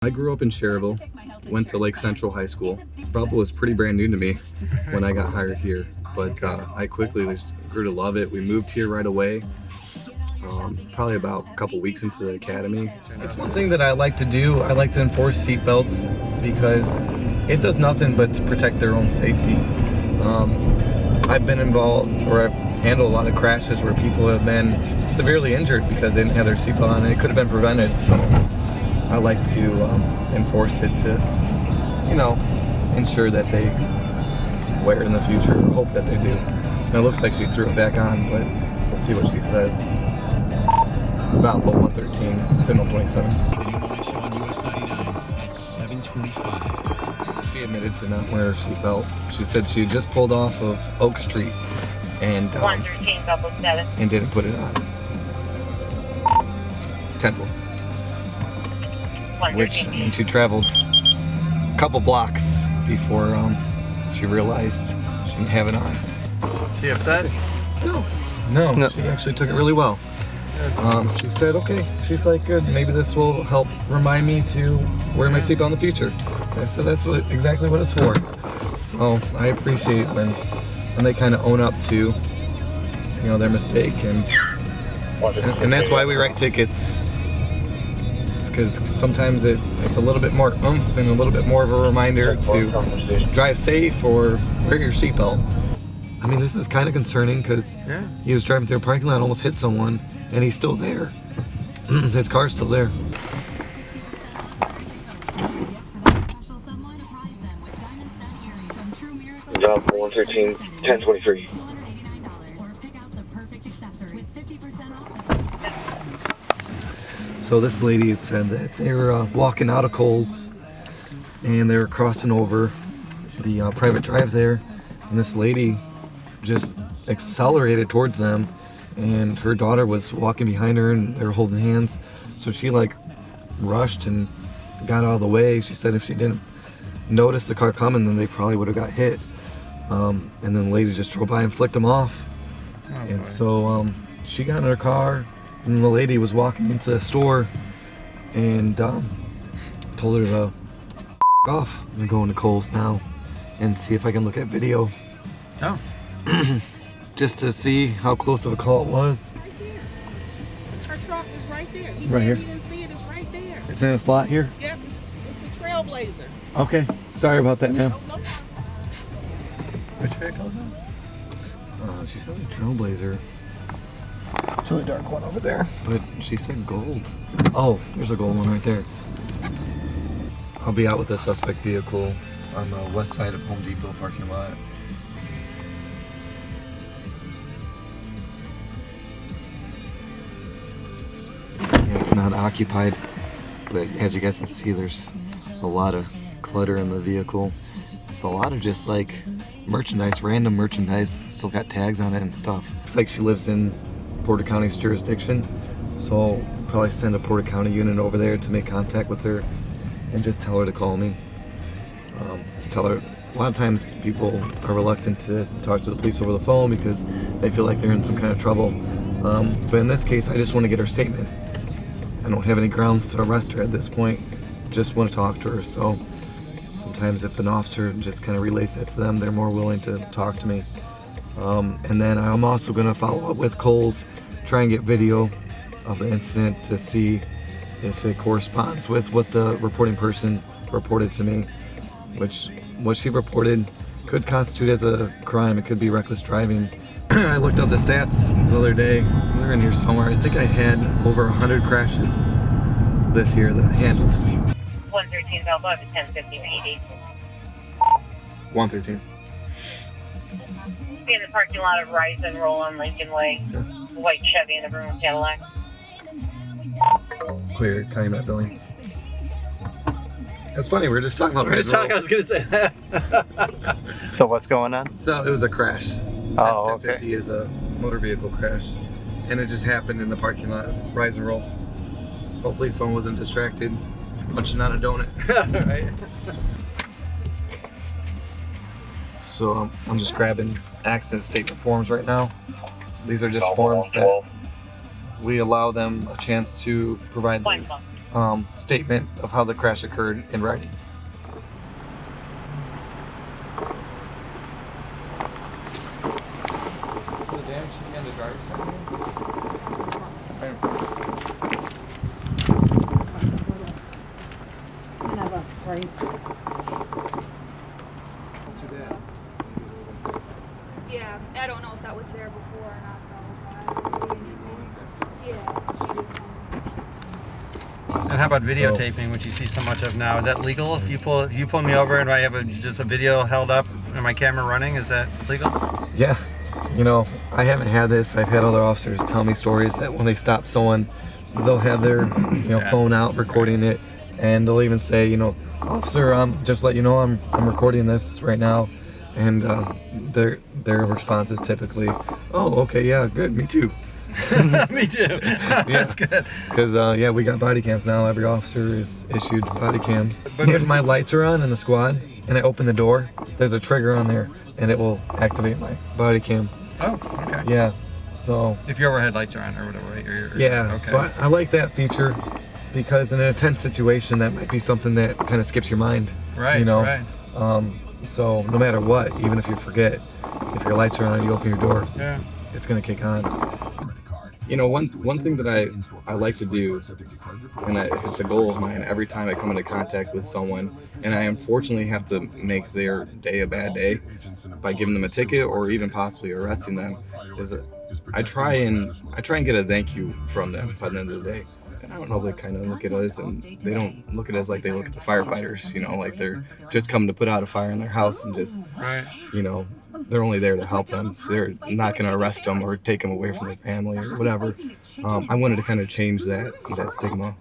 I grew up in Cherville, went to Lake Central High School. Valpo was pretty brand new to me when I got hired here, but I quickly just grew to love it. We moved here right away, probably about a couple weeks into the academy. It's one thing that I like to do. I like to enforce seat belts because it does nothing but to protect their own safety. I've been involved, or I've handled a lot of crashes where people have been severely injured because they didn't have their seatbelt on. It could have been prevented, so I like to enforce it to, you know, ensure that they wear it in the future, or hope that they do. And it looks like she threw it back on, but we'll see what she says. Valpo 113, signal 27. She admitted to not wearing her seatbelt. She said she had just pulled off of Oak Street and 113, Valpo 7. and didn't put it on. 10th floor. Which, and she traveled a couple blocks before she realized she didn't have it on. She upset? No, she actually took it really well. She said, okay, she's like, good, maybe this will help remind me to wear my seatbelt in the future. I said, that's exactly what it's for. So I appreciate when they kind of own up to, you know, their mistake, and that's why we write tickets. Because sometimes it's a little bit more oomph and a little bit more of a reminder to drive safe or wear your seatbelt. I mean, this is kind of concerning because he was driving through a parking lot, almost hit someone, and he's still there. His car's still there. Job 113, 1023. So this lady said that they were walking out of Kohl's and they were crossing over the private drive there, and this lady just accelerated towards them, and her daughter was walking behind her and they were holding hands. So she like rushed and got out of the way. She said if she didn't notice the car coming, then they probably would have got hit. And then the lady just drove by and flicked them off. And so she got in her car, and the lady was walking into the store and told her to off. I'm going to Kohl's now and see if I can look at video. Oh. Just to see how close of a call it was. Her truck is right there. He Right said here. he didn't see it. It's right there. It's in a slot here? Yep, it's the Trailblazer. Okay. Sorry about that, ma'am. No problem. Which vehicle is it? She said the Trailblazer. It's the dark one over there. But she said gold. Oh, there's a gold one right there. I'll be out with a suspect vehicle on the west side of Home Depot parking lot. Yeah, it's not occupied, but as you guys can see, there's a lot of clutter in the vehicle. It's a lot of just like merchandise, random merchandise, still got tags on it and stuff. Looks like she lives in Porter County's jurisdiction, so I'll probably send a Porter County unit over there to make contact with her and just tell her to call me. Just tell her, a lot of times people are reluctant to talk to the police over the phone because they feel like they're in some kind of trouble. But in this case, I just want to get her statement. I don't have any grounds to arrest her at this point, just want to talk to her. So sometimes if an officer just kind of relays that to them, they're more willing to talk to me. And then I'm also going to follow up with Kohl's, try and get video of the incident to see if it corresponds with what the reporting person reported to me, which what she reported could constitute as a crime. It could be reckless driving. I looked up the stats the other day. They're in here somewhere. I think I had over 100 crashes this year that I handled. 113, Valpo 1050 PD. 113. Be in the parking lot of Rise and Roll on Lincoln Way. White Chevy and a Bruno Cadillac. Clear, Calumet Billings. It's funny, we were just talking about I was gonna say that. So what's going on? So it was a crash. Oh, 1050 is a motor vehicle crash, and it just happened in the parking lot of Rise and Roll. Hopefully someone wasn't distracted munching on a donut. Right. So I'm just grabbing accident statement forms right now. These are just forms that we allow them a chance to provide the statement of how the crash occurred in writing. So the damage should be on the driver's side. Yeah, I don't know if that was there before or not though. Yeah, she just And how about videotaping, which you see so much of now? Is that legal? If you pull me over and I have just a video held up and my camera running, is that legal? Yeah, you know, I haven't had this. I've had other officers tell me stories that when they stop someone, they'll have their phone out recording it, and they'll even say, you know, officer, just let you know I'm recording this right now, and their response is typically, oh, okay, yeah, good, me too. Me too. That's good. Because we got body cams now. Every officer is issued body cams. But if my lights are on in the squad and I open the door, there's a trigger on there, and it will activate my body cam. Oh, okay. Yeah. So. If your overhead lights are on or whatever, right? Yeah. Okay. So I like that feature because in a tense situation, that might be something that kind of skips your mind. Right. You know. Right. So no matter what, even if you forget, if your lights are on, you open your door. Yeah. It's gonna kick on. You know, one thing that I like to do, and it's a goal of mine every time I come into contact with someone, and I unfortunately have to make their day a bad day by giving them a ticket or even possibly arresting them, is I try and get a thank you from them by the end of the day. And I don't know if they kind of look at us, and they don't look at us like they look at the firefighters, you know, like they're just coming to put out a fire in their house and just, you know, they're only there to help them. They're not going to arrest them or take them away from their family or whatever. I wanted to kind of change that stigma.